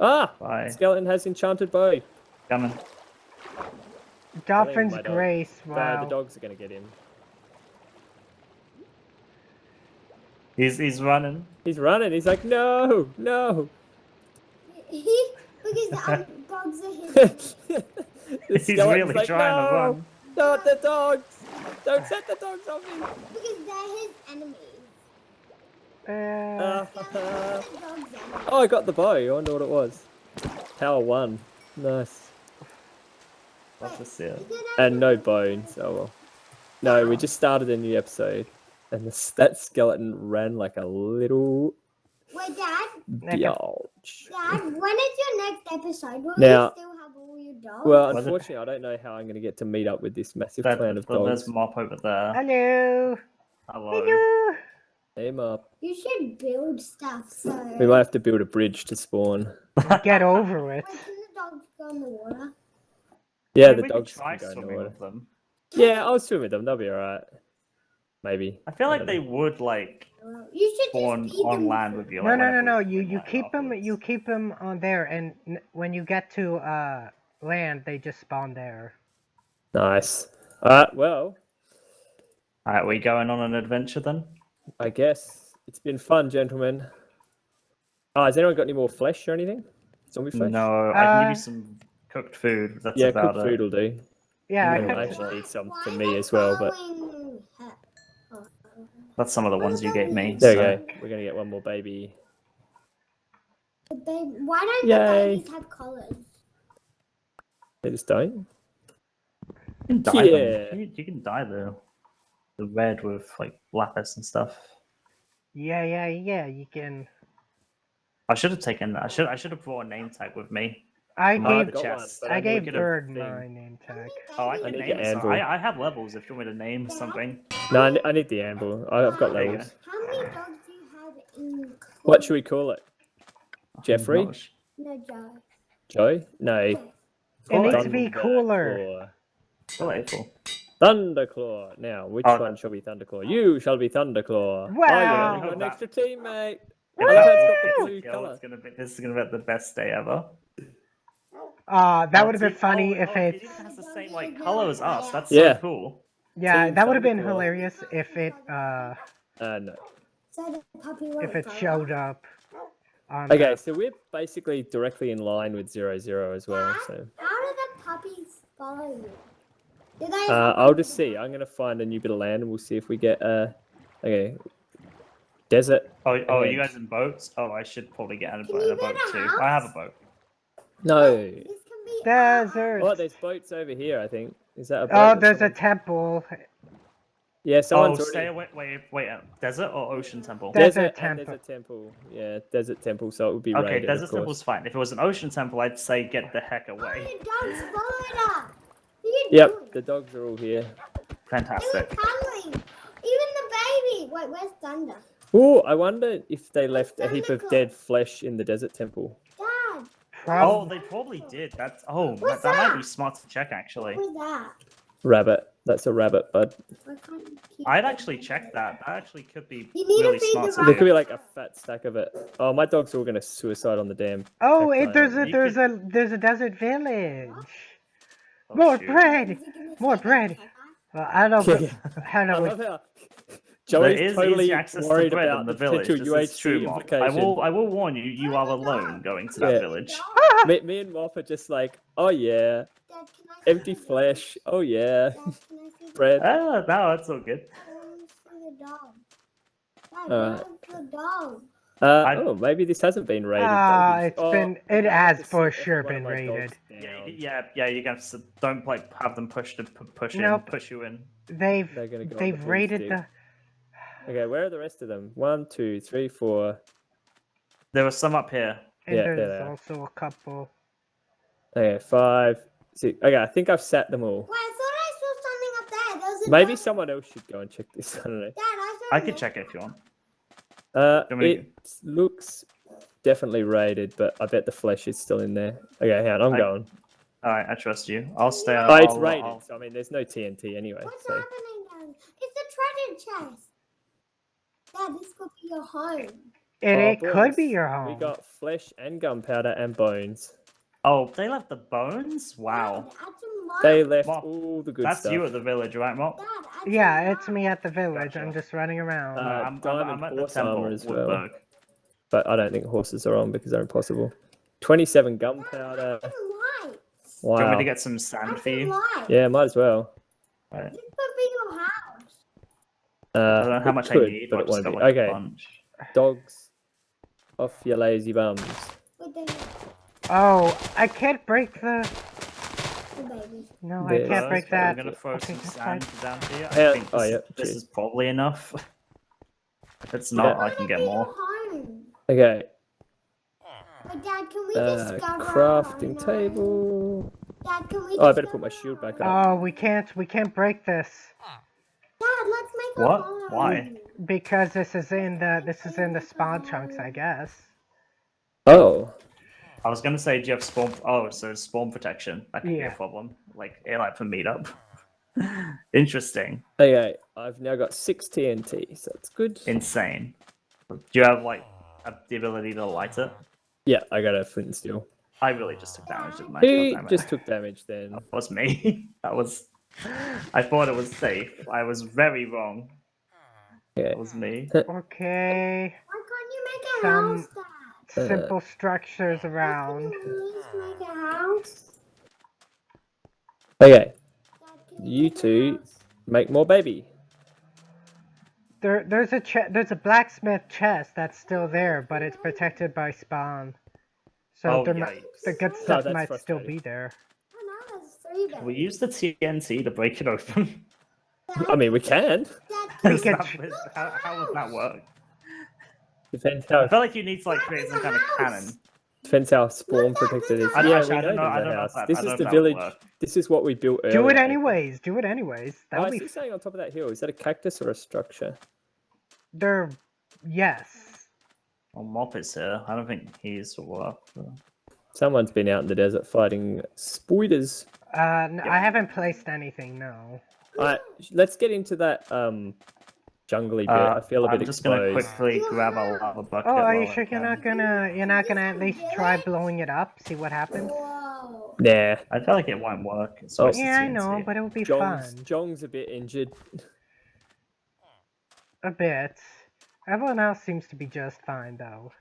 Ah! Bye. Skeleton has enchanted bow. Coming. Dolphin's my dog. Grace. Wow. The dogs are gonna get him. He's running. He's running. He's like, no, no. Because the other dogs are hitting. The He's skeleton's really like, trying no, to run. not the dogs. Don't set the dogs on me. Because they're his enemies. Oh, I got the bow. I wonder what it was. Power 1. Nice. Love to see it. And no bones. Oh well. No, we just started a new episode, and that skeleton ran like a little Wait, Dad. biatch. Dad, when is your next episode? Will Now- you still have all your dogs? Well, Was it- unfortunately, I don't know how I'm going to get to meet up with this massive clan of dogs. There's Mop over there. Hello. Hello. Hello. Aim up. You should build stuff so. We might have to build a bridge to spawn. Get over it. Wait, can the dogs go in the water? Yeah, Maybe the we could dogs try can go in the swimming water. with them. Yeah, I'll swim with them. They'll be alright. Maybe. I feel like don't they know. would like You should spawn just feed on them. land with you. No, like, no, no, whenever no. we You spawn keep them. afterwards. You keep them on there, and when you get to land, they just spawn there. Nice. Alright, well, Alright, we going on an adventure then? I guess it's been fun, gentlemen. Oh, has anyone got any more flesh or anything? Zombie flesh? No, I can give Uh, you some cooked food. That's Yeah, about cooked it. food will do. Yeah, I Yeah, could. I actually need some for Why me not as well, but following her? That's some of the ones you gave me. there so- we go. We're gonna get one more baby. Why don't Yay. the babies have collars? They just don't. You can dye Yeah. them. You can dye the red with like lapis and stuff. Yeah. You can. I should have taken. I should have brought a name tag with me. I Oh, gave. the got one, chest. but I I gave need a Bird thing. my name tag. Oh, I babies can need name your it. So anvil. I have levels if you want me to name something. No, I need the anvil. I've got There you levels. How many dogs do you have in What should we call it? Jeffrey? Gosh. No, Joe. Joe? No. It needs to be Thunderclaw. cooler. Delightful. Thunderclaw. Now, which Oh, one shall be Thunderclaw? You shall be Thunderclaw. Wow. Oh, yeah, we got an Wow. extra teammate. If I love how that it's got the gets a blue kill, colour. this is gonna be the best day ever. That would have been funny if it it. has the same like color as us. That's Yeah. so cool. Yeah, Team that would have been Thunderclaw. hilarious if it No. So the puppy if won't it follow. showed up. On Okay, so we're basically directly in line with 0-0 as well. So How do the puppies follow you? Do they I'll just see. I'm gonna find a new bit of land, and we'll see if we get okay. Desert. Oh, are ahead. you guys in boats? Oh, I should probably get in a Can you boat build a too. house? I have a boat. No. This can be Desert. Oh, there's boats over here. I think. Is that a boat? Oh, or there's a someone- temple. Yeah, someone's Oh, already. wait. Desert or ocean temple? Desert and temple. Desert temple. Yeah, desert temple. So it would be Okay, raided, desert of course. temple's fine. If it was an ocean temple, I'd say get the heck Oh, away. your dogs followed us. What are you Yep, doing? the dogs are all here. They were Fantastic. cuddling. Even the baby. Wait, where's Thunder? Oh, I wonder if they left a heap of dead flesh in the desert temple. Dad, Oh, they probably did. That's What's that might that? be smart to check actually. what's that? Rabbit. That's a rabbit, bud. Why can't you keep I'd it? actually check that. That actually could be You need to really feed smart the to There do. could be like a fat stack of it. Oh, my dog's all gonna suicide on the dam. Oh, cacti. there's a desert village. Oh, More shoot. bread. Is it gonna More take bread. a cacti? Well, I don't know. Yeah. I don't I know. love how Joey's There is totally easy access to worried bread about in the the village. potential This is UHC true, Marc. implication. I will warn you. You are alone going to Yeah. that village. Me and Mop are just like, oh yeah, Dad, can I see empty the dog? flesh. Oh yeah, Dad, can I see the bread. Ah, no, that's all good. I want to see the dog. Dad, Alright. where's the dog? Oh, maybe this hasn't been raided. Ah, That'd it's be- been. I It might has have to for sit sure every been one of my raided. dogs Yeah, down. you can don't like have them push Nope. push you in. They've They're gonna go on they've the raided broomstick. the. Okay, where are the rest of them? 1, 2, 3, 4. There was some up here. And Yeah, there there's they are. also a couple. Okay, 5, 6. Okay, I think I've sat them all. Wait, I thought I saw something up there. There was a Maybe dog. someone else should go and check this. I don't know. Dad, I saw I a could dog. check it if you want. It want me to- looks definitely raided, but I bet the flesh is still in there. Okay, hang on, I'm going. All right, I trust you. I'll stay. Oh, it's I'll- raided, I'll- so I mean, there's no TNT anyway. What's So happening, Dad? It's a treasure chest. Dad, this could be your home. It could be boys, your home. We got flesh and gunpowder and bones. Oh, they left the bones? Wow. Dad, add some more. They left Mop, all the good That's stuff. you at the village, right, Mop? Dad, add Yeah, some it's me at the village. I'm Gotcha. just running around. Diamond I'm at the horse temple, armor as well. Woodburg. But I don't think horses are on because they're impossible. 27 gunpowder. Add some lights. Do you want me Wow. to get some sand Add for some you? lights. Yeah, might as well. Right. This could be your house. I don't know how It much I could, need, but but it I just won't got be. like a Okay, bunch. dogs, off your lazy bums. With the Oh, I can't break the. baby. No, I There's- can't break I'm that. gonna throw Okay, some that's sand fine. down here. I Yeah, think oh, this, yeah, this cheers. is probably enough. If it's not, Yeah. I can get Be more. your home. Okay, But Dad, can we discover our crafting home? table. Dad, can we Oh, I better put my discover shield our back up. Oh, we can't break this Dad, let's make a What? home. Why? because this is in the spawn chunks, I guess. Oh, I was gonna say, do you have spawn? Oh, so it's spawn protection. That could be a Yeah. problem. Like for meetup. Interesting. okay. I've now got 6 TNT, so it's good. Insane. Do you have like the ability to light it? Yeah, I got a flint and steel. I really just took damage, didn't I? Who God damn it. just took damage then? That was me. That was. I thought it was safe. I was very wrong. Yeah. That was me. Okay, Why can't you make a Some- house, Dad? simple structures Can around. you please make a house? Okay, Dad, can you make a two house? make more baby. There's a blacksmith chest that's still there, but it's protected by spawn. So Oh, the yikes. good stuff that's might still frustrating. be there. Oh, now there's 3 Can we beds. use the TNT to break it open? I mean, we can. Dad, We Is can- how would that work? Depends I how feel like you need to like create some kind of cannon. depends how spawn protected it is. I Yeah, actually, we I don't know. there's I a don't know house. if that, This I don't is know the if that would village. work. This is what we built earlier. Do it I think. anyways. Do it anyways. Oh, That'll I be. see something on top of that hill. Is that a cactus or a structure? They're yes. Well, Mop is here. I don't think he's work. Someone's been out in the desert fighting spiders. I haven't placed anything. No. Alright, let's get into that jungly bit. I feel a bit I'm just gonna exposed. quickly grab a lava bucket. Oh, are you while I sure you're can. not gonna at least try blowing it up? See what happens. Whoa. I Nah, feel like it won't work. It's Oh. wasted Yeah, I TNT. know, but it would be Jong's, fun. Jong's a bit injured. A bit. Everyone else seems to be just fine, though.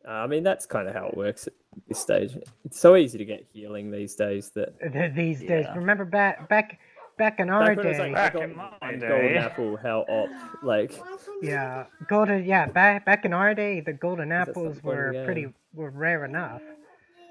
I mean, that's kind of how it works at this stage. It's so easy to get healing these days that These days, Yeah. remember back in our back when it was day. like Back golden, in my golden day. apple, how op, like Why can't you Yeah, golden. Yeah, back in our day, the golden that's apples the point of the were game. rare enough.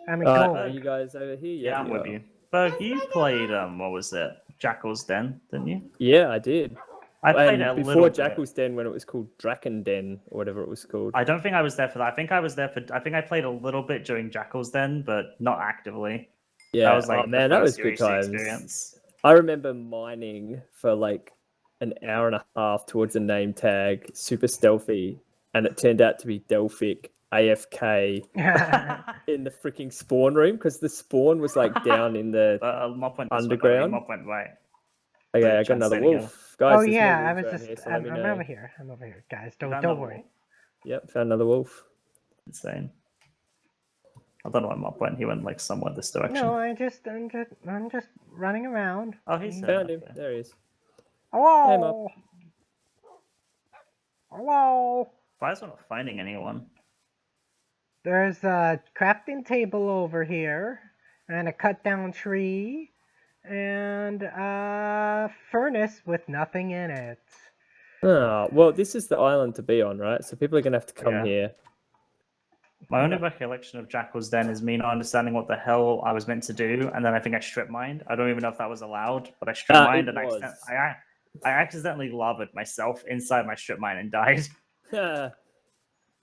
I mean, Alright, gold. are you guys over here? Yeah, I'm with you you. are. Berg, you played what was it? Jackal's Den, didn't you? Yeah, I did. I played And it a before little bit. Jackal's Den, when it was called Draken Den or whatever it was called. I don't think I was there for that. I think I was there for. I think I played a little bit during Jackal's Den, but not actively. Yeah, That was like oh man, the that was first good UHC times. experience. I remember mining for like an hour and a half towards a name tag, super stealthy, and it turned out to be Delphic AFK in the freaking spawn room because the spawn was like down in the. Mop went this way, Underground? Mop went right. Okay, the I got another translating wolf, guys. Oh there's no yeah, I wolves was around just. here, so let me I'm know. over here. I'm over here, guys. Don't Found don't another worry. wolf. Yep, found another wolf. Insane. I don't know where Mop went. He went like somewhere this direction. No, I'm just running around. Oh, he's Found him. okay. There he is. Hello. Hello. Why is one not finding anyone? There's a crafting table over here, and a cut down tree, and a furnace with nothing in it. Oh, well, this is the island to be on, right? So people are gonna have to come Yeah. here. My only recollection of Jackal's Den is me not understanding what the hell I was meant to do, and then I think I strip mined. I don't even know if that was allowed, but I strip mined it and was. I accidentally lavaed myself inside my strip mine and died.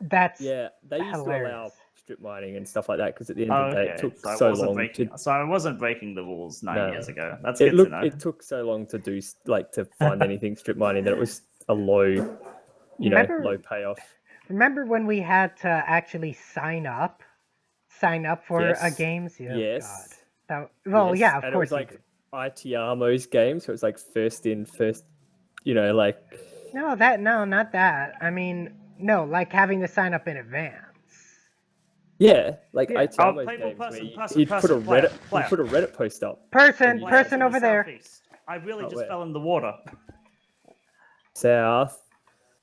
That's Yeah, they used to allow hilarious. strip mining and stuff like that because at the end Oh, of the day, okay. it took I so wasn't long breaking. to. So I wasn't breaking the rules 9 No. years ago. That's It good to know. It took so long to do to find anything strip mining that it was a low, Remember- low payoff. Remember when we had to actually sign up for a Yes. games? Yeah, Yes. God. Well, Yes, yeah, of and course. it was like ITRMO's game, so it was like first in, first, like no, not that. I mean, No, like having to sign up in advance. Yeah, like Yeah. AT Oh, Almo's playable games where person, he'd person, put a player, Reddit, player. he'd put a Reddit post up. Person, Yeah. person Players over in the there. southeast. I really Oh, just where? fell in the water. South.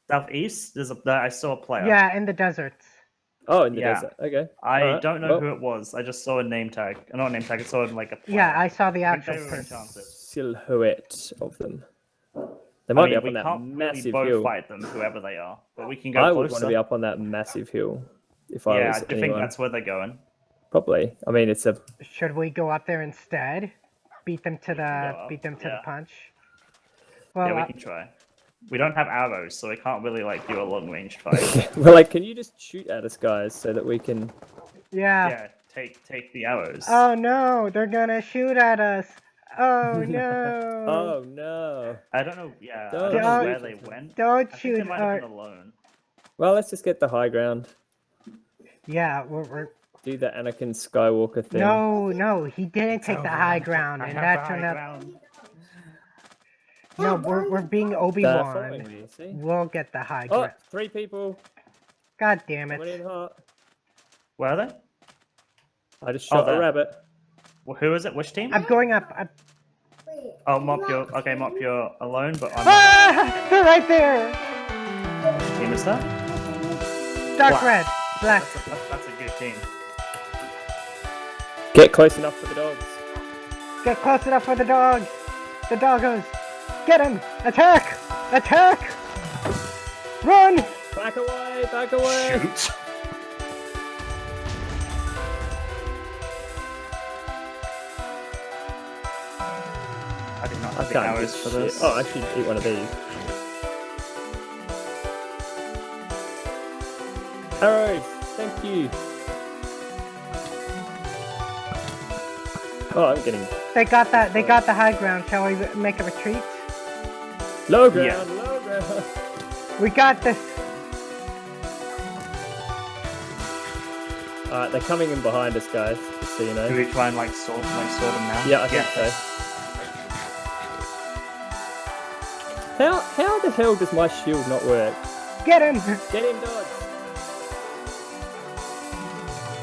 Southeast, I saw a player. Yeah, in the deserts. Oh, in the Yeah. desert. Okay. I Alright, don't know well, who it was. I just saw a name tag. Not a name tag. I saw like a player. Yeah, I saw the I think actual they were person. enchanted. silhouette of them. They I might be mean, up we on that can't really massive both hill. fight them, whoever they are, but we can go I closer. would want to be up on that massive hill if I Yeah, was I think anyone. that's where they're going. Probably. I mean, it's a Should we go up there instead? Beat them to We can the go up, beat them to the yeah. punch. Well, Yeah, we can try. We don't have arrows, so we can't really like do a long range fight. well, like, can you just shoot at us, guys, so that we can? yeah. Yeah, take the arrows. Oh no, they're gonna shoot at us. Oh no. Oh no! I don't know. Yeah, I Don't don't know shoot where at they us. went. Don't I think shoot. they might have been alone. Well, let's just get the high ground. Yeah, we're Do the Anakin Skywalker thing. no, he didn't It's take the over, high I ground, and have that the turned high out. ground. No, we're being They're Obi-Wan. following me. See? We'll get the high Oh, ground. 3 people God damn coming in it. hot. Where are they? I just shot a there. rabbit. Well, who is it? Which team? I'm going up. Wait. Oh, Mop, you're okay. Mop, you're alone, but I'm not. Ah! They're right there. Which team is that? Dark Black. red. Black. That's a good team. Get close enough for the dogs. Get close enough for the dogs. The doggos. Get him. Attack. Attack. Run. Back away! Back away! Shoot. I did not I have the can't arrows do for shit. this. Oh, I should eat one of these. Arrows! Thank you! Oh, I'm getting They got that. They got the high ground. Shall we make a retreat? low ground, Yeah. low ground! We got this. Alright, they're coming in behind us, guys, just so you know. Do we try and like sword them now? Yeah, I think so. How the hell does my shield not work? Get him. Get him, dogs!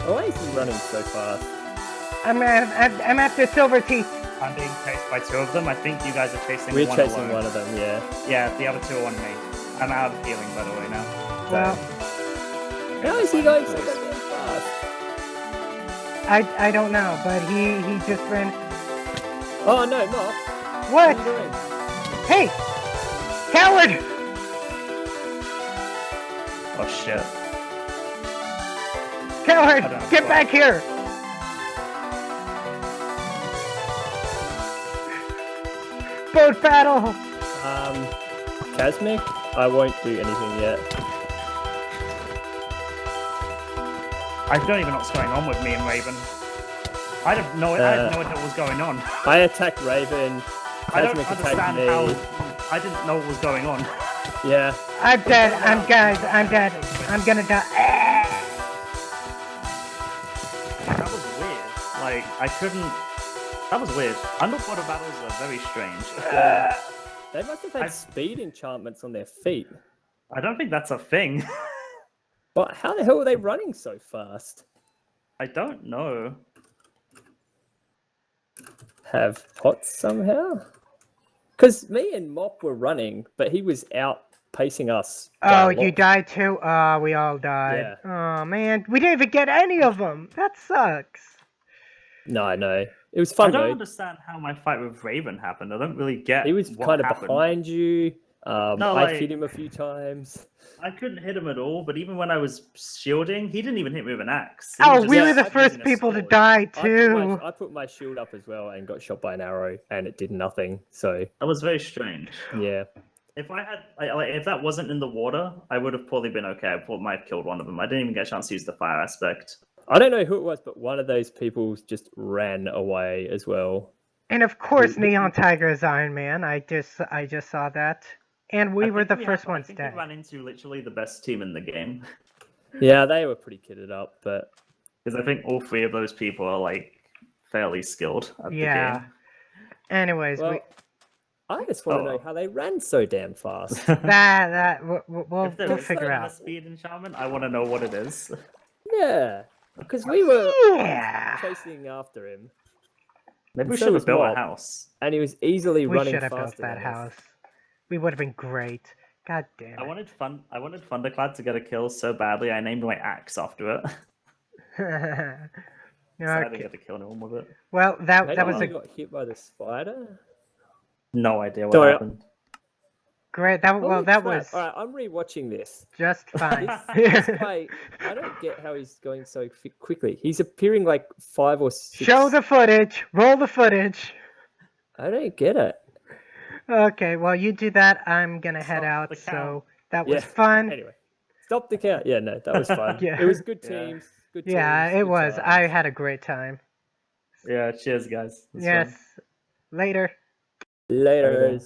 Why is he running so fast? I'm after Silver Teeth. I'm being chased by 2 of them. I think you guys are chasing We're one chasing alone. one of them, yeah. Yeah, the other 2 are on me. I'm out of healing, by the way, now. Well, How is he going so goddamn fast? I don't know, but he just ran. Oh no, Mark! What? What are you doing? Hey, coward! Oh shit. Coward, I don't have get a back here! Boat battle! Casmic? I won't do anything yet. I don't even know what's going on with me and Raven. I have no idea what was going on. I attacked Raven. I don't Casmic understand attacked me. how. I didn't know what was going on. Yeah. I'm dead, I'm dead. I'm gonna die. That was weird. Like, I couldn't. That was weird. Underwater battles are very strange. They must have had speed enchantments on their feet. I don't think that's a thing. But how the hell are they running so fast? I don't know. Have pots somehow? Because me and Mop were running, but he was outpacing us. by Oh, a you lot. died too? Oh, we all died. Oh man, we didn't even get any of them. That sucks. No, I know. It was I fun don't though. understand how my fight with Raven happened. I don't really get. He was what kind of happened. behind you. No, I like- hit him a few times. I couldn't hit him at all, but even when I was shielding, he didn't even hit me with an axe. He Oh, was we just were the using first a people to sword. die too. I put my shield up as well and got shot by an arrow, and it did nothing. So That was very strange. yeah, If I had, if that wasn't in the water, I would have probably been okay. I might have killed one of them. I didn't even get a chance to use the fire aspect. I don't know who it was, but one of those people just ran away as well. And of course, Neon Tiger is Iron Man. I just saw that. And we I were think the first I ones think dead. we ran into literally the best team in the game Yeah, they were pretty kitted up, but because I think all 3 of those people are like fairly skilled at the Yeah. game. Anyways, well, I just want to know how they ran so damn fast. We'll If there is figure a out. speed enchantment, I want to know what it is. Yeah, because we were Yeah. chasing after him, Maybe we so should was have built a Mob. house. and he was easily We running should have built faster that than house. us. We would have been great. God damn I it. wanted Thunderclad to get a kill so badly. I named my axe after it. So I didn't Okay. get to kill anyone with it. Well, Maybe that was he a got hit by the spider. No idea what Sorry. happened. great. That Holy that crap. was All right, I'm rewatching this. just fine. This guy, I don't get how he's going so quickly. He's appearing like 5 or 6. Show the footage. Roll the footage. I don't get it. Okay, well you do that. I'm gonna head Stop out. the count. So that was Yeah. fun. Anyway, stop the count. Yeah, no, that was fun. Yeah. It was good Yeah. teams. Good Yeah, teams, it good was. times. I had a great time. Yeah, cheers, guys. It was Yes. fun. Later. Later.